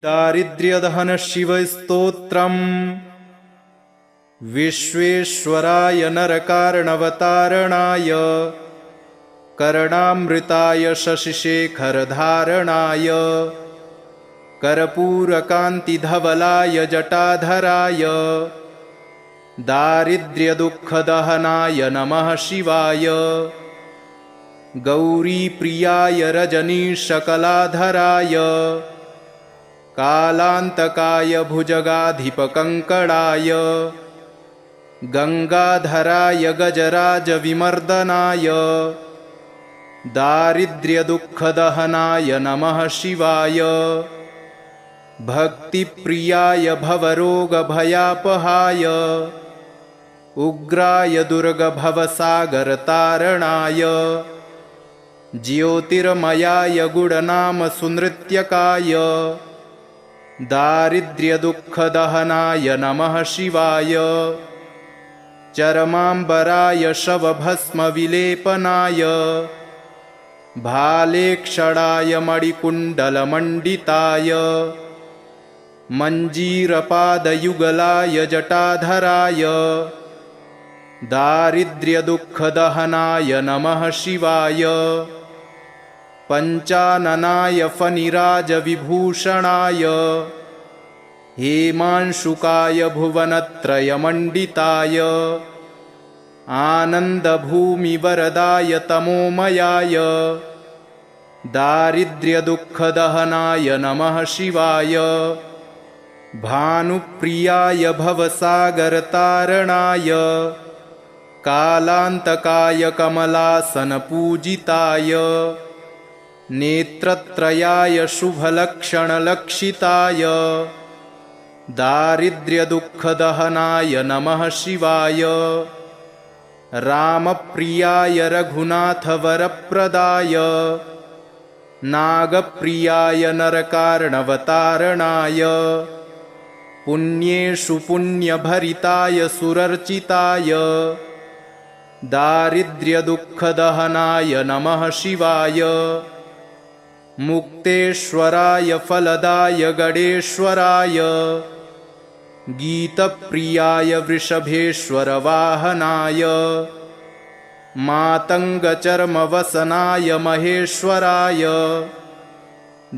दारिद्र्यदहन शिवस्तोत्रम् विश्वेश्वराय नरकारणवतारणाय करणामृताय शशिशेखरधारणाय कर्पूरकान्तिधवलाय जटाधराय दारिद्र्यदुःखदहनाय नमः शिवाय गौरीप्रियाय रजनीशकलाधराय कालान्तकाय भुजगाधिपकङ्कणाय गंगाधराय गजराजविमर्दनाय दारिद्र्यदुःखदहनाय नमः शिवाय भक्तिप्रियाय भवरोगभयापहाय उग्राय दुर्गभवसागरतारणाय ज्योतिर्मयाय गुणनामसुनृत्यकाय दारिद्र्यदुःखदहनाय नमः शिवाय चरमाम्बराय शवभस्मविलेपनाय भालेक्षणाय मणिकुण्डलमण्डिताय मञ्जीरपादयुगलाय जटाधराय दारिद्र्यदुःखदहनाय नमः शिवाय पञ्चाननाय फणिराजविभूषणाय हेमांशुकाय भुवनत्रयमण्डिताय आनन्दभूमिवरदाय तमोमयाय दारिद्र्यदुःखदहनाय नमः शिवाय भानुप्रियाय भवसागरतारणाय कालान्तकाय कमलासनपूजिताय नेत्रत्रयाय शुभलक्षणलक्षिताय दारिद्र्यदुःखदहनाय नमः शिवाय रामप्रियाय रघुनाथवरप्रदाय नागप्रियाय नरकार्णवतारणाय पुण्येषु पुण्यभरिताय सुरर्चिताय दारिद्र्यदुःखदहनाय नमः शिवाय मुक्तेश्वराय फलदाय गणेश्वराय गीतप्रियाय वृषभेश्वरवाहनाय मातङ्गचर्मवसनाय महेश्वराय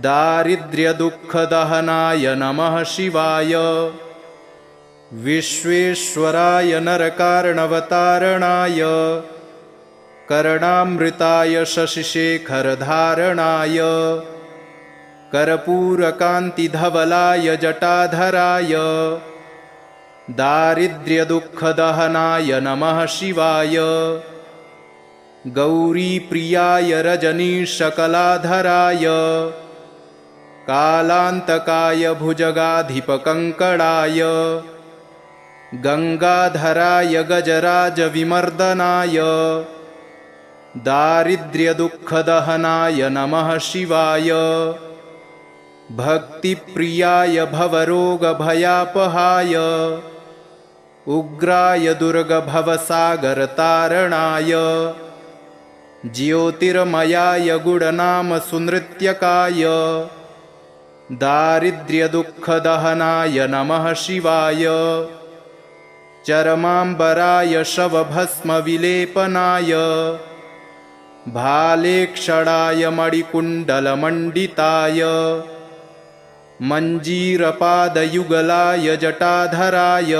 दारिद्र्यदुःखदहनाय नमः शिवाय विश्वेश्वराय नरकार्णवतारणाय करणामृताय शशिशेखरधारणाय कर्पूरकान्तिधवलाय जटाधराय दारिद्र्यदुःखदहनाय नमः शिवाय गौरीप्रियाय रजनीशकलाधराय कालान्तकाय भुजगाधिपकङ्कणाय गंगाधराय गजराजविमर्दनाय दारिद्र्यदुःखदहनाय नमः शिवाय भक्तिप्रियाय भवरोगभयापहाय उग्राय दुर्गभवसागरतारणाय ज्योतिर्मयाय गुणनामसुनृत्यकाय दारिद्र्यदुःखदहनाय नमः शिवाय चरमाम्बराय शवभस्मविलेपनाय भालेक्षणाय मणिकुण्डलमण्डिताय मञ्जीरपादयुगलाय जटाधराय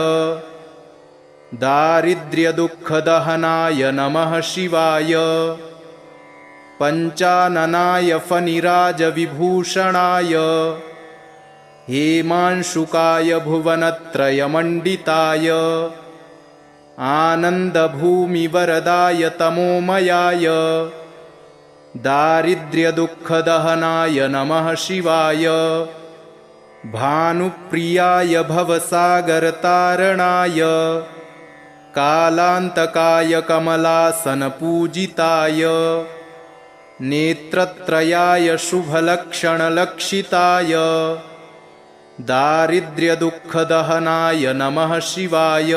दारिद्र्यदुःखदहनाय नमः शिवाय पञ्चाननाय फणिराजविभूषणाय हेमांशुकाय भुवनत्रयमण्डिताय आनन्दभूमिवरदाय तमोमयाय दारिद्र्यदुःखदहनाय नमः शिवाय भानुप्रियाय भवसागरतारणाय कालान्तकाय कमलासनपूजिताय नेत्रत्रयाय शुभलक्षणलक्षिताय दारिद्र्यदुःखदहनाय नमः शिवाय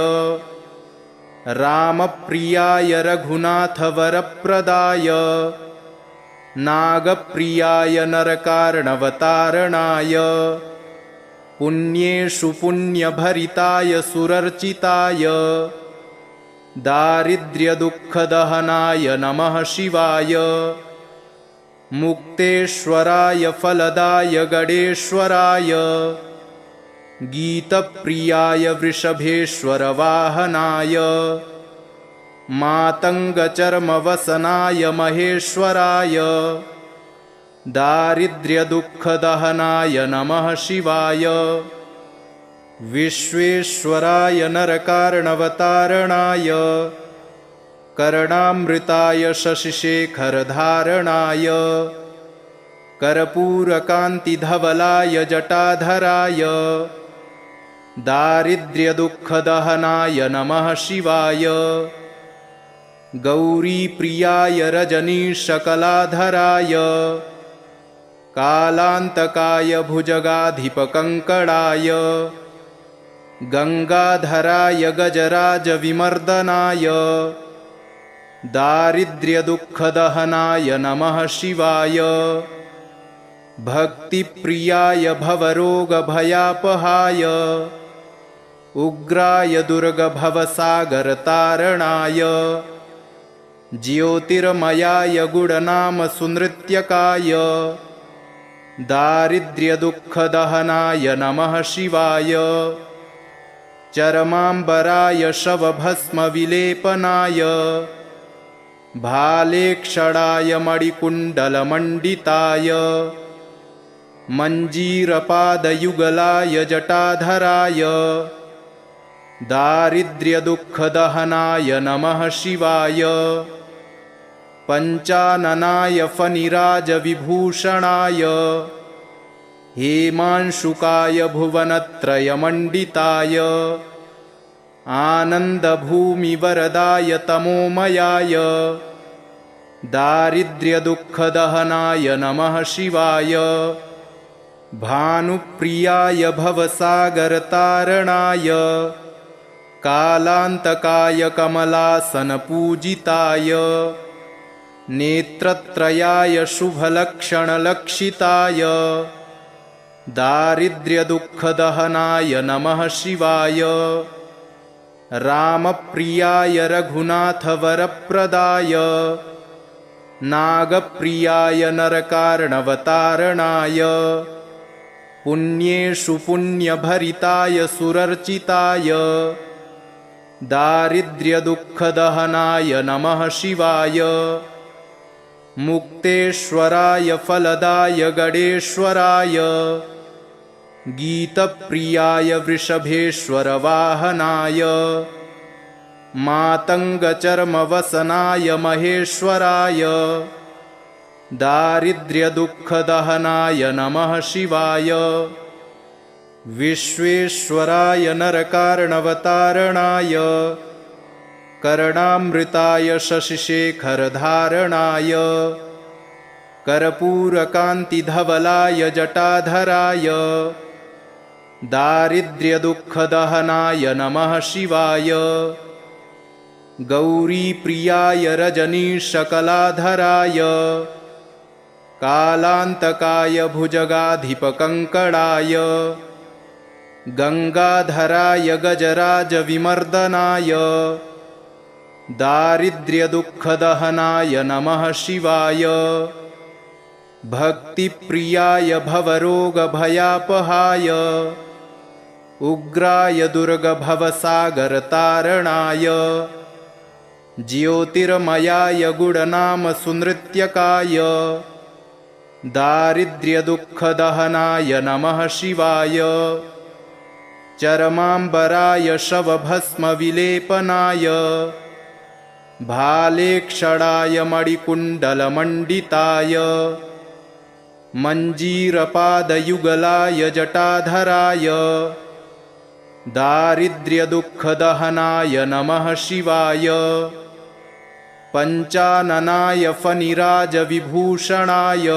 रामप्रियाय रघुनाथवरप्रदाय नागप्रियाय नरकार्णवतारणाय पुण्येषु पुण्यभरिताय सुरर्चिताय दारिद्र्यदुःखदहनाय नमः शिवाय मुक्तेश्वराय फलदाय गणेश्वराय गीतप्रियाय वृषभेश्वरवाहनाय मातङ्गचर्मवसनाय महेश्वराय दारिद्र्यदुःखदहनाय नमः शिवाय विश्वेश्वराय नरकार्णवतारणाय कर्णामृताय शशिशेखरधारणाय कर्पूरकान्तिधवलाय जटाधराय दारिद्र्यदुःखदहनाय नमः शिवाय गौरीप्रियाय रजनीशकलाधराय कालान्तकाय भुजगाधिपकङ्कणाय गङ्गाधराय गजराजविमर्दनाय दारिद्र्यदुःखदहनाय नमः शिवाय भक्तिप्रियाय भवरोगभयापहाय उग्राय दुर्गभवसागरतारणाय ज्योतिर्मयाय गुणनामसुनृत्यकाय दारिद्र्यदुःखदहनाय नमः शिवाय चरमाम्बराय शवभस्मविलेपनाय भालेक्षणाय मणिकुण्डलमण्डिताय मञ्जीरपादयुगलाय जटाधराय दारिद्र्यदुःखदहनाय नमः शिवाय पञ्चाननाय फणिराजविभूषणाय हेमांशुकाय भुवनत्रयमण्डिताय आनन्दभूमिवरदाय तमोमयाय दारिद्र्यदुःखदहनाय नमः शिवाय भानुप्रियाय भवसागरतारणाय कालान्तकाय कमलासनपूजिताय नेत्रत्रयाय शुभलक्षणलक्षिताय दारिद्र्यदुःखदहनाय नमः शिवाय रामप्रियाय रघुनाथवरप्रदाय नागप्रियाय नरकार्णवतारणाय पुण्येषु पुण्यभरिताय सुरर्चिताय दारिद्र्यदुःखदहनाय नमः शिवाय मुक्तेश्वराय फलदाय गणेश्वराय गीतप्रियाय वृषभेश्वरवाहनाय मातङ्गचर्मवसनाय महेश्वराय दारिद्र्यदुःखदहनाय नमः शिवाय विश्वेश्वराय नरकार्णवतारणाय कर्णामृताय शशिशेखरधारणाय कर्पूरकान्तिधवलाय जटाधराय दारिद्र्यदुःखदहनाय नमः शिवाय गौरीप्रियाय रजनीशकलाधराय कालान्तकाय भुजगाधिपकङ्कणाय गङ्गाधराय गजराजविमर्दनाय दारिद्र्यदुःखदहनाय नमः शिवाय भक्तिप्रियाय भवरोगभयापहाय उग्राय दुर्गभवसागरतारणाय ज्योतिर्मयाय गुणनामसुनृत्यकाय दारिद्र्यदुःखदहनाय नमः शिवाय चरमाम्बराय शवभस्मविलेपनाय भालेक्षणाय मणिकुण्डलमण्डिताय मञ्जीरपादयुगलाय जटाधराय दारिद्र्यदुःखदहनाय नमः शिवाय पञ्चाननाय फणिराजविभूषणाय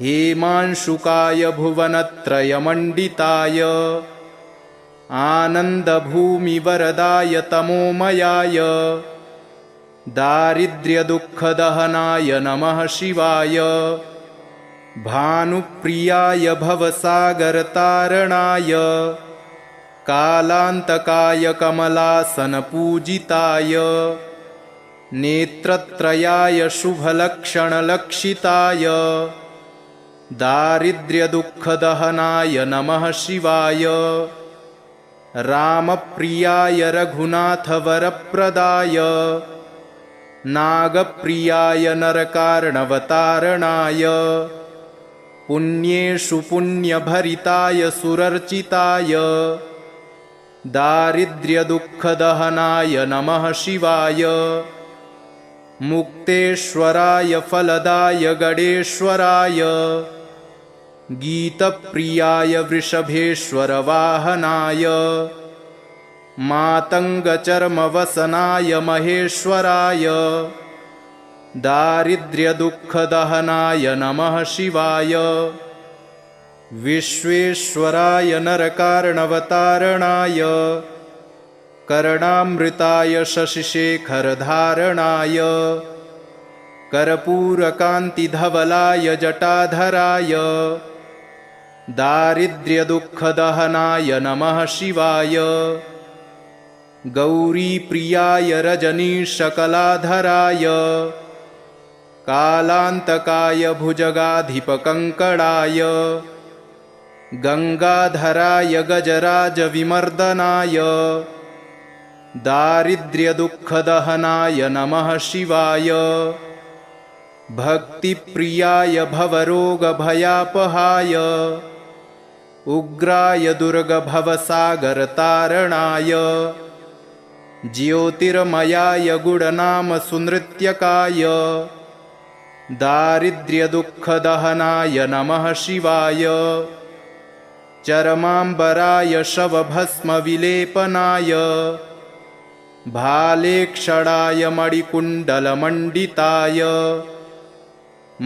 हेमांशुकाय भुवनत्रयमण्डिताय आनन्दभूमिवरदाय तमोमयाय दारिद्र्यदुःखदहनाय नमः शिवाय भानुप्रियाय भवसागरतारणाय कालान्तकाय कमलासनपूजिताय नेत्रत्रयाय शुभलक्षणलक्षिताय दारिद्र्यदुःखदहनाय नमः शिवाय रामप्रियाय रघुनाथवरप्रदाय नागप्रियाय नरकार्णवतारणाय पुण्येषु पुण्यभरिताय सुरर्चिताय दारिद्र्यदुःखदहनाय नमः शिवाय मुक्तेश्वराय फलदाय गणेश्वराय गीतप्रियाय वृषभेश्वरवाहनाय मातङ्गचर्मवसनाय महेश्वराय दारिद्र्यदुःखदहनाय नमः शिवाय विश्वेश्वराय नरकार्णवतारणाय कर्णामृताय शशिशेखरधारणाय कर्पूरकान्तिधवलाय जटाधराय दारिद्र्यदुःखदहनाय नमः शिवाय गौरीप्रियाय रजनीशकलाधराय कालान्तकाय भुजगाधिपकङ्कणाय गंगाधराय गजराजविमर्दनाय दारिद्र्यदुःखदहनाय नमः शिवाय भक्तिप्रियाय भवरोगभयापहाय उग्राय दुर्गभवसागरतारणाय ज्योतिर्मयाय गुणनामसुनृत्यकाय दारिद्र्यदुःखदहनाय नमः शिवाय चरमाम्बराय शवभस्मविलेपनाय भालेक्षणाय मणिकुण्डलमण्डिताय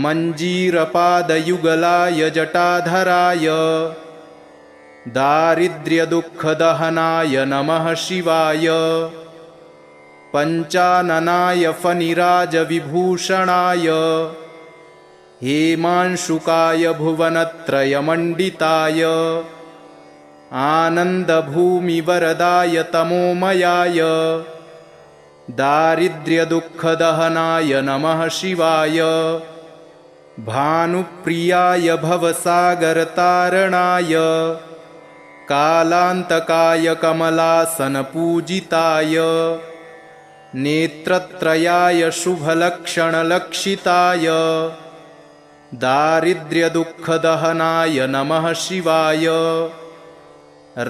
मञ्जीरपादयुगलाय जटाधराय दारिद्र्यदुःखदहनाय नमः शिवाय पञ्चाननाय फणिराजविभूषणाय हेमांशुकाय भुवनत्रयमण्डिताय आनन्दभूमिवरदाय तमोमयाय दारिद्र्यदुःखदहनाय नमः शिवाय भानुप्रियाय भवसागरतारणाय कालान्तकाय कमलासनपूजिताय नेत्रत्रयाय शुभलक्षणलक्षिताय दारिद्र्यदुःखदहनाय नमः शिवाय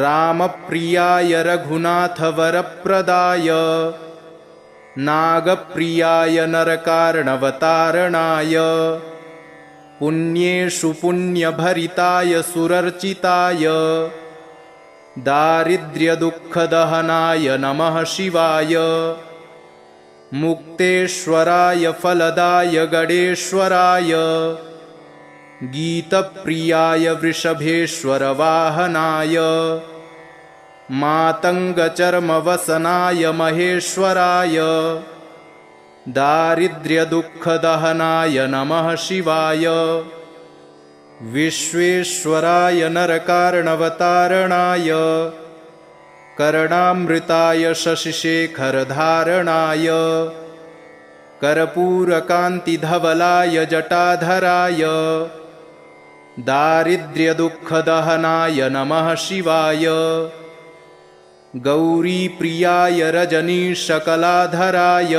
रामप्रियाय रघुनाथवरप्रदाय नागप्रियाय नरकार्णवतारणाय पुण्येषु पुण्यभरिताय सुरर्चिताय दारिद्र्यदुःखदहनाय नमः शिवाय मुक्तेश्वराय फलदाय गणेश्वराय गीतप्रियाय वृषभेश्वरवाहनाय मातङ्गचर्मवसनाय महेश्वराय दारिद्र्यदुःखदहनाय नमः शिवाय विश्वेश्वराय नरकार्णवतारणाय कर्णामृताय शशिशेखरधारणाय कर्पूरकान्तिधवलाय जटाधराय दारिद्र्यदुःखदहनाय नमः शिवाय गौरीप्रियाय रजनीशकलाधराय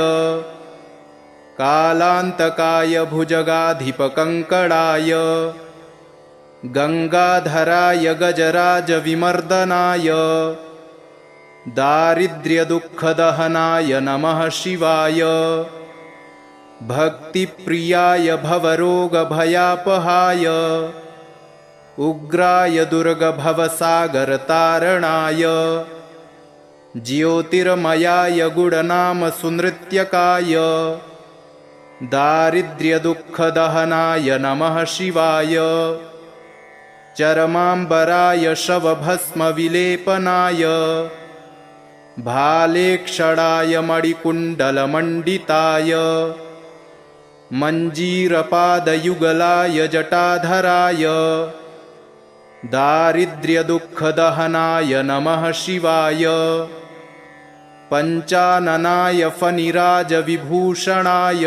कालान्तकाय भुजगाधिपकङ्कणाय गंगाधराय गजराजविमर्दनाय दारिद्र्यदुःखदहनाय नमः शिवाय भक्तिप्रियाय भवरोगभयापहाय उग्राय दुर्गभवसागरतारणाय ज्योतिर्मयाय गुणनामसुनृत्यकाय दारिद्र्यदुःखदहनाय नमः शिवाय चरमाम्बराय शवभस्मविलेपनाय भालेक्षणाय मणिकुण्डलमण्डिताय मञ्जीरपादयुगलाय जटाधराय दारिद्र्यदुःखदहनाय नमः शिवाय पञ्चाननाय फणिराजविभूषणाय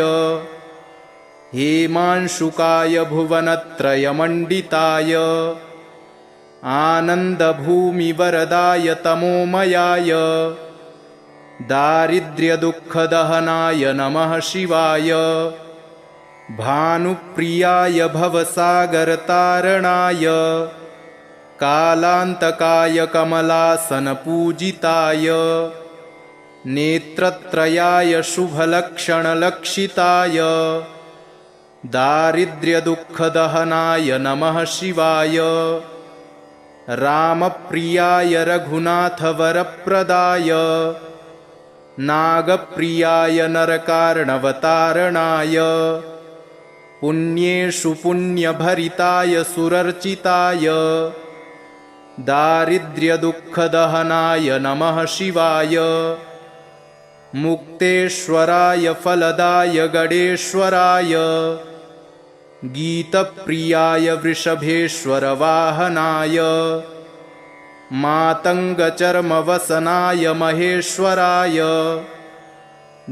हेमांशुकाय भुवनत्रयमण्डिताय आनन्दभूमिवरदाय तमोमयाय दारिद्र्यदुःखदहनाय नमः शिवाय भानुप्रियाय भवसागरतारणाय कालान्तकाय कमलासनपूजिताय नेत्रत्रयाय शुभलक्षणलक्षिताय दारिद्र्यदुःखदहनाय नमः शिवाय रामप्रियाय रघुनाथवरप्रदाय नागप्रियाय नरकार्णवतारणाय पुण्येषु पुण्यभरिताय सुरर्चिताय दारिद्र्यदुःखदहनाय नमः शिवाय मुक्तेश्वराय फलदाय गणेश्वराय गीतप्रियाय वृषभेश्वरवाहनाय मातङ्गचर्मवसनाय महेश्वराय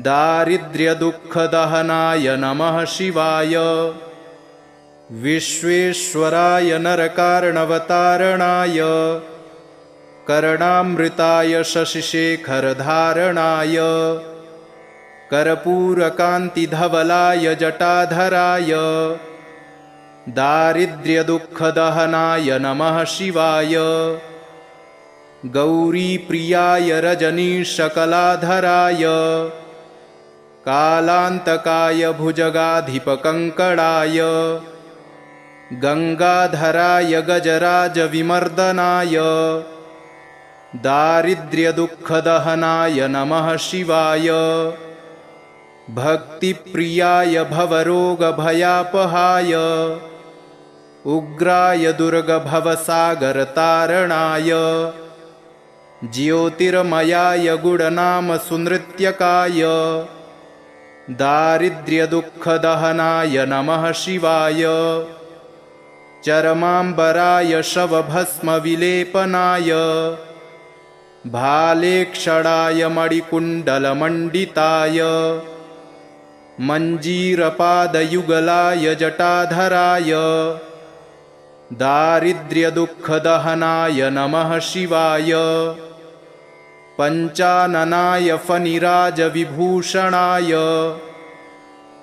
दारिद्र्यदुःखदहनाय नमः शिवाय विश्वेश्वराय नरकार्णवतारणाय कर्णामृताय शशिशेखरधारणाय कर्पूरकान्तिधवलाय जटाधराय दारिद्र्यदुःखदहनाय नमः शिवाय गौरीप्रियाय रजनीशकलाधराय कालान्तकाय भुजगाधिपकङ्कणाय गङ्गाधराय गजराजविमर्दनाय दारिद्र्यदुःखदहनाय नमः शिवाय भक्तिप्रियाय भवरोगभयापहाय उग्राय दुर्गभवसागरतारणाय ज्योतिर्मयाय गुणनामसुनृत्यकाय दारिद्र्यदुःखदहनाय नमः शिवाय चरमाम्बराय शवभस्मविलेपनाय भालेक्षणाय मणिकुण्डलमण्डिताय मञ्जीरपादयुगलाय जटाधराय दारिद्र्यदुःखदहनाय नमः शिवाय पञ्चाननाय फणिराजविभूषणाय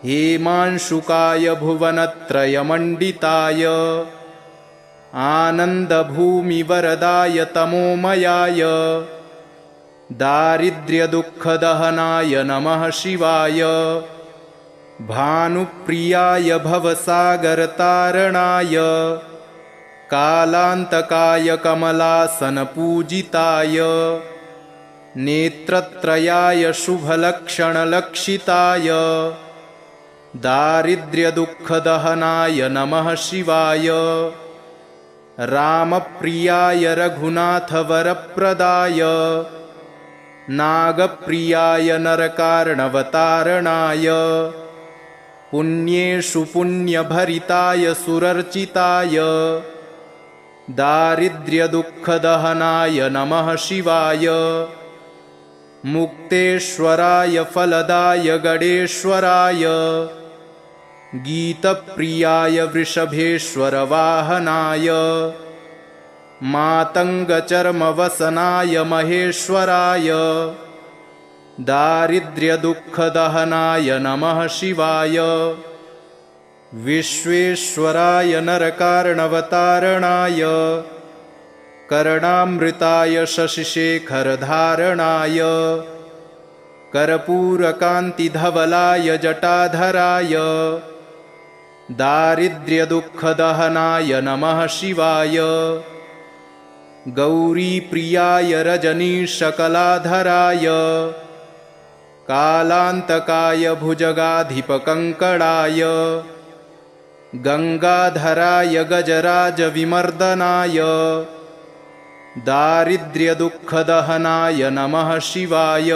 हेमांशुकाय भुवनत्रयमण्डिताय आनन्दभूमिवरदाय तमोमयाय दारिद्र्यदुःखदहनाय नमः शिवाय भानुप्रियाय भवसागरतारणाय कालान्तकाय कमलासनपूजिताय नेत्रत्रयाय शुभलक्षणलक्षिताय दारिद्र्यदुःखदहनाय नमः शिवाय रामप्रियाय रघुनाथवरप्रदाय नागप्रियाय नरकार्णवतारणाय पुण्येषु पुण्यभरिताय सुरर्चिताय दारिद्र्यदुःखदहनाय नमः शिवाय मुक्तेश्वराय फलदाय गणेश्वराय गीतप्रियाय वृषभेश्वरवाहनाय मातङ्गचर्मवसनाय महेश्वराय दारिद्र्यदुःखदहनाय नमः शिवाय विश्वेश्वराय नरकार्णवतारणाय कर्णामृताय शशिशेखरधारणाय कर्पूरकान्तिधवलाय जटाधराय दारिद्र्यदुःखदहनाय नमः शिवाय गौरीप्रियाय रजनीशकलाधराय कालान्तकाय भुजगाधिपकङ्कणाय गङ्गाधराय गजराजविमर्दनाय दारिद्र्यदुःखदहनाय नमः शिवाय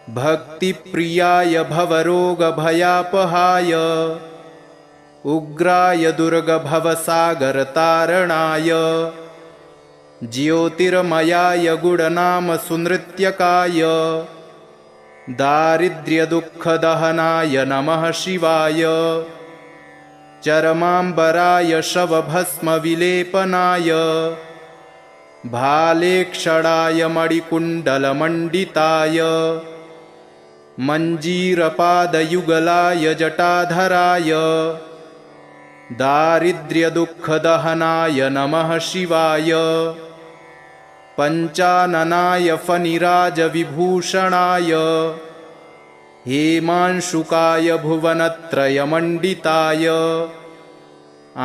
भक्तिप्रियाय भवरोगभयापहाय उग्राय दुर्गभवसागरतारणाय ज्योतिर्मयाय गुणनाम सुनृत्यकाय दारिद्र्यदुःखदहनाय नमः शिवाय चरमाम्बराय शवभस्मविलेपनाय भालेक्षणाय मणिकुण्डलमण्डिताय मञ्जीरपादयुगलाय जटाधराय दारिद्र्यदुःखदहनाय नमः शिवाय पञ्चाननाय फणिराजविभूषणाय हेमांशुकाय भुवनत्रयमण्डिताय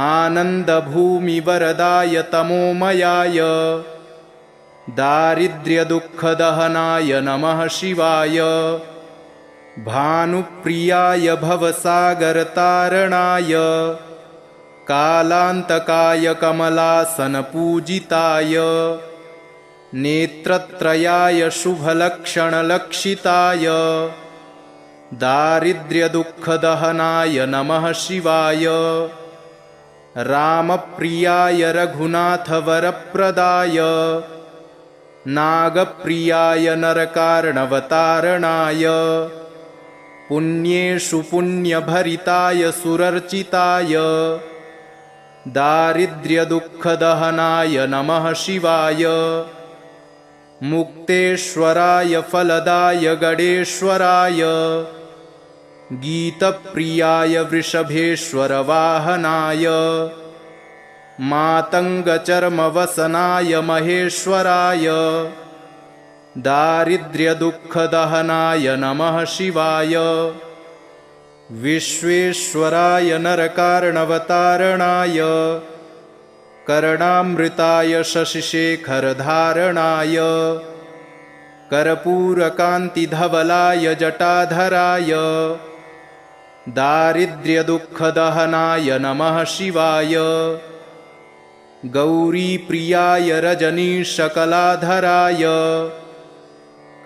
आनन्दभूमिवरदाय तमोमयाय दारिद्र्यदुःखदहनाय नमः शिवाय भानुप्रियाय भवसागरतारणाय कालान्तकाय कमलासनपूजिताय नेत्रत्रयाय शुभलक्षणलक्षिताय दारिद्र्यदुःखदहनाय नमः शिवाय रामप्रियाय रघुनाथवरप्रदाय नागप्रियाय नरकार्णवतारणाय पुण्येषु पुण्यभरिताय सुरर्चिताय दारिद्र्यदुःखदहनाय नमः शिवाय मुक्तेश्वराय फलदाय गणेश्वराय गीतप्रियाय वृषभेश्वरवाहनाय मातङ्गचर्मवसनाय महेश्वराय दारिद्र्यदुःखदहनाय नमः शिवाय विश्वेश्वराय नरकार्णवतारणाय कर्णामृताय शशिशेखरधारणाय कर्पूरकान्तिधवलाय जटाधराय दारिद्र्यदुःखदहनाय नमः शिवाय गौरीप्रियाय रजनीशकलाधराय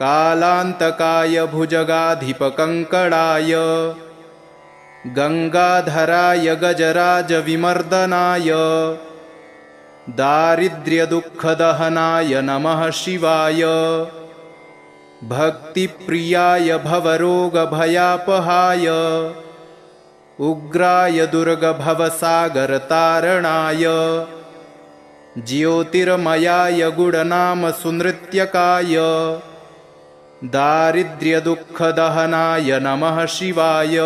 कालान्तकाय भुजगाधिपकङ्कणाय गङ्गाधराय गजराजविमर्दनाय दारिद्र्यदुःखदहनाय नमः शिवाय भक्तिप्रियाय भवरोगभयापहाय उग्राय दुर्गभवसागरतारणाय ज्योतिर्मयाय गुणनाम सुनृत्यकाय दारिद्र्यदुःखदहनाय नमः शिवाय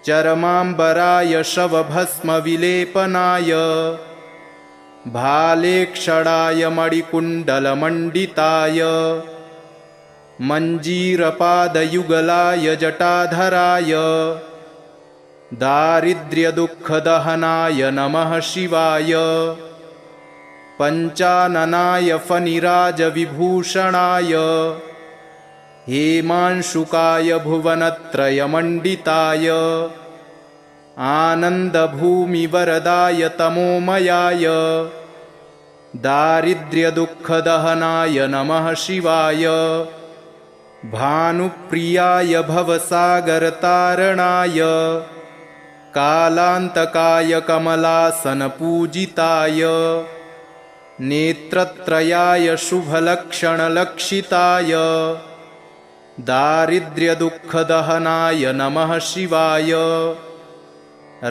चरमाम्बराय शवभस्मविलेपनाय भालेक्षणाय मणिकुण्डलमण्डिताय मञ्जीरपादयुगलाय जटाधराय दारिद्र्यदुःखदहनाय नमः शिवाय पञ्चाननाय फणिराजविभूषणाय हेमांशुकाय भुवनत्रयमण्डिताय आनन्दभूमिवरदाय तमोमयाय दारिद्र्यदुःखदहनाय नमः शिवाय भानुप्रियाय भवसागरतारणाय कालान्तकाय कमलासनपूजिताय नेत्रत्रयाय शुभलक्षणलक्षिताय दारिद्र्यदुःखदहनाय नमः शिवाय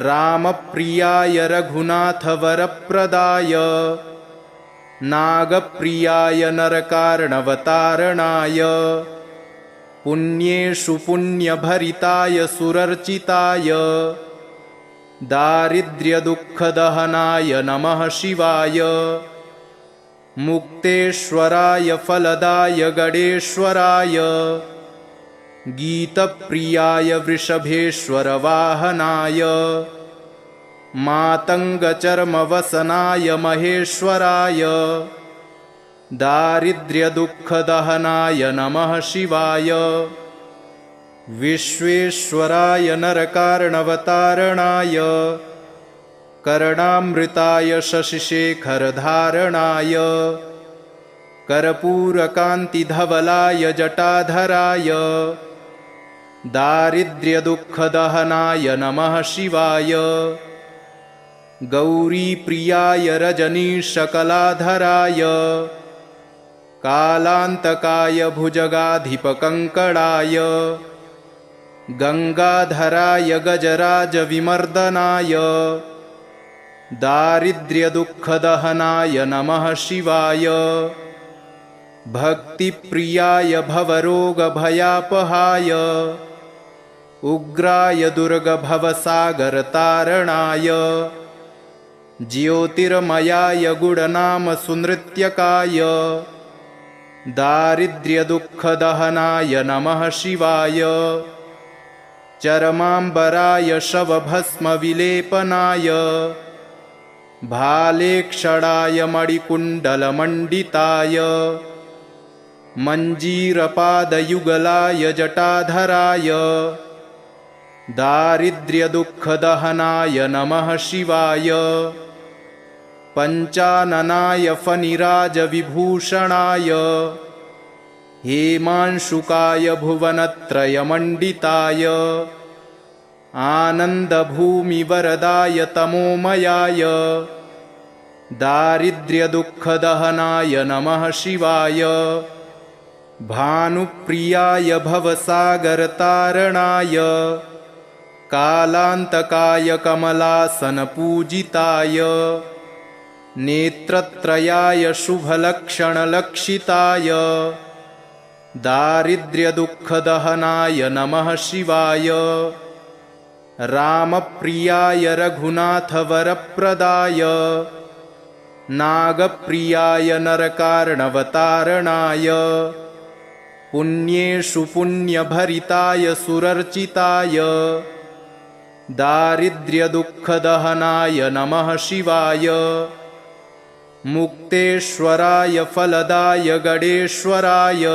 रामप्रियाय रघुनाथवरप्रदाय नागप्रियाय नरकार्णवतारणाय पुण्येषु पुण्यभरिताय सुरर्चिताय दारिद्र्यदुःखदहनाय नमः शिवाय मुक्तेश्वराय फलदाय गणेश्वराय गीतप्रियाय वृषभेश्वरवाहनाय मातङ्गचर्मवसनाय महेश्वराय दारिद्र्यदुःखदहनाय नमः शिवाय विश्वेश्वराय नरकार्णवतारणाय कर्णामृताय शशिशेखरधारणाय कर्पूरकान्तिधवलाय जटाधराय दारिद्र्यदुःखदहनाय नमः शिवाय गौरीप्रियाय रजनीशकलाधराय कालान्तकाय भुजगाधिपकङ्कणाय गङ्गाधराय गजराजविमर्दनाय दारिद्र्यदुःखदहनाय नमः शिवाय भक्तिप्रियाय भवरोगभयापहाय उग्राय दुर्गभवसागरतारणाय ज्योतिर्मयाय गुणनामसुनृत्यकाय दारिद्र्यदुःखदहनाय नमः शिवाय चरमाम्बराय शवभस्मविलेपनाय भालेक्षणाय मणिकुण्डलमण्डिताय मञ्जीरपादयुगलाय जटाधराय दारिद्र्यदुःखदहनाय नमः शिवाय पञ्चाननाय फणिराजविभूषणाय हेमांशुकाय भुवनत्रयमण्डिताय आनन्दभूमिवरदाय तमोमयाय दारिद्र्यदुःखदहनाय नमः शिवाय भानुप्रियाय भवसागरतारणाय कालान्तकाय कमलासनपूजिताय नेत्रत्रयाय शुभलक्षणलक्षिताय दारिद्र्यदुःखदहनाय नमः शिवाय रामप्रियाय रघुनाथवरप्रदाय नागप्रियाय नरकार्णवतारणाय पुण्येषु पुण्यभरिताय सुरर्चिताय दारिद्र्यदुःखदहनाय नमः शिवाय मुक्तेश्वराय फलदाय गणेश्वराय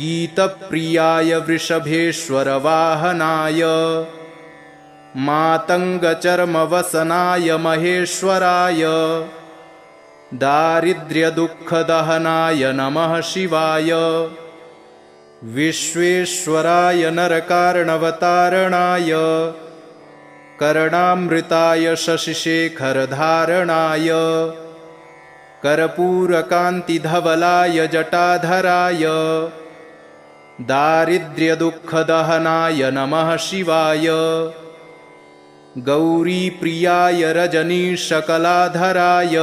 गीतप्रियाय वृषभेश्वरवाहनाय मातङ्गचर्मवसनाय महेश्वराय दारिद्र्यदुःखदहनाय नमः शिवाय विश्वेश्वराय नरकार्णवतारणाय कर्णामृताय शशिशेखरधारणाय कर्पूरकान्तिधवलाय जटाधराय दारिद्र्यदुःखदहनाय नमः शिवाय गौरीप्रियाय रजनीशकलाधराय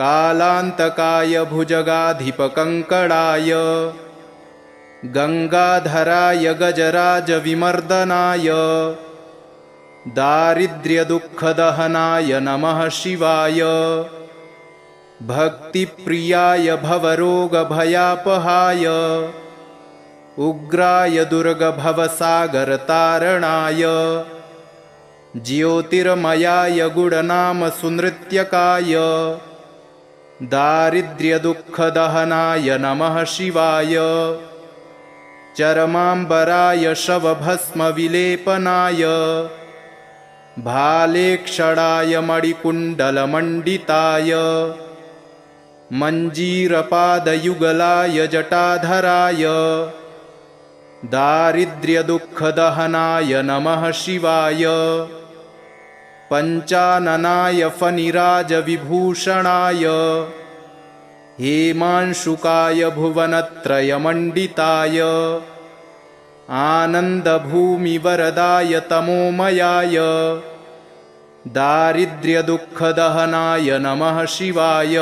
कालान्तकाय भुजगाधिपकङ्कणाय गङ्गाधराय गजराजविमर्दनाय दारिद्र्यदुःखदहनाय नमः शिवाय भक्तिप्रियाय भवरोगभयापहाय उग्राय दुर्गभवसागरतारणाय ज्योतिर्मयाय गुणनामसुनृत्यकाय दारिद्र्यदुःखदहनाय नमः शिवाय चरमाम्बराय शवभस्मविलेपनाय भालेक्षणाय मणिकुण्डलमण्डिताय मञ्जीरपादयुगलाय जटाधराय दारिद्र्यदुःखदहनाय नमः शिवाय पञ्चाननाय फणिराजविभूषणाय हेमांशुकाय भुवनत्रयमण्डिताय आनन्दभूमिवरदाय तमोमयाय दारिद्र्यदुःखदहनाय नमः शिवाय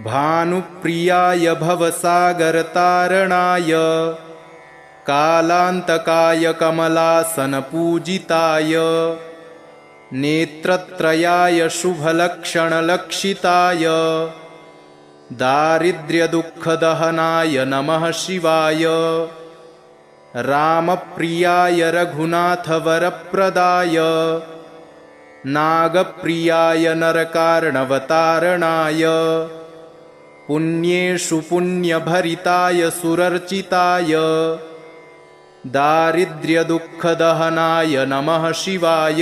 भानुप्रियाय भवसागरतारणाय कालान्तकाय कमलासनपूजिताय नेत्रत्रयाय शुभलक्षणलक्षिताय दारिद्र्यदुःखदहनाय नमः शिवाय रामप्रियाय रघुनाथवरप्रदाय नागप्रियाय नरकार्णवतारणाय पुण्येषु पुण्यभरिताय सुरर्चिताय दारिद्र्यदुःखदहनाय नमः शिवाय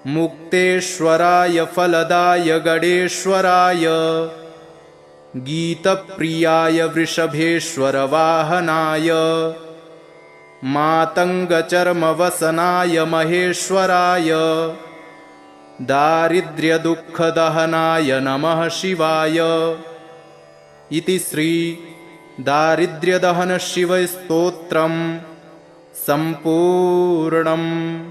मुक्तेश्वराय फलदाय गणेश्वराय गीतप्रियाय वृषभेश्वरवाहनाय मातङ्गचर्मवसनाय महेश्वराय दारिद्र्यदुःखदहनाय नमः शिवाय। इति श्री दारिद्र्यदहन शिवस्तोत्रम् सम्पूर्णम्।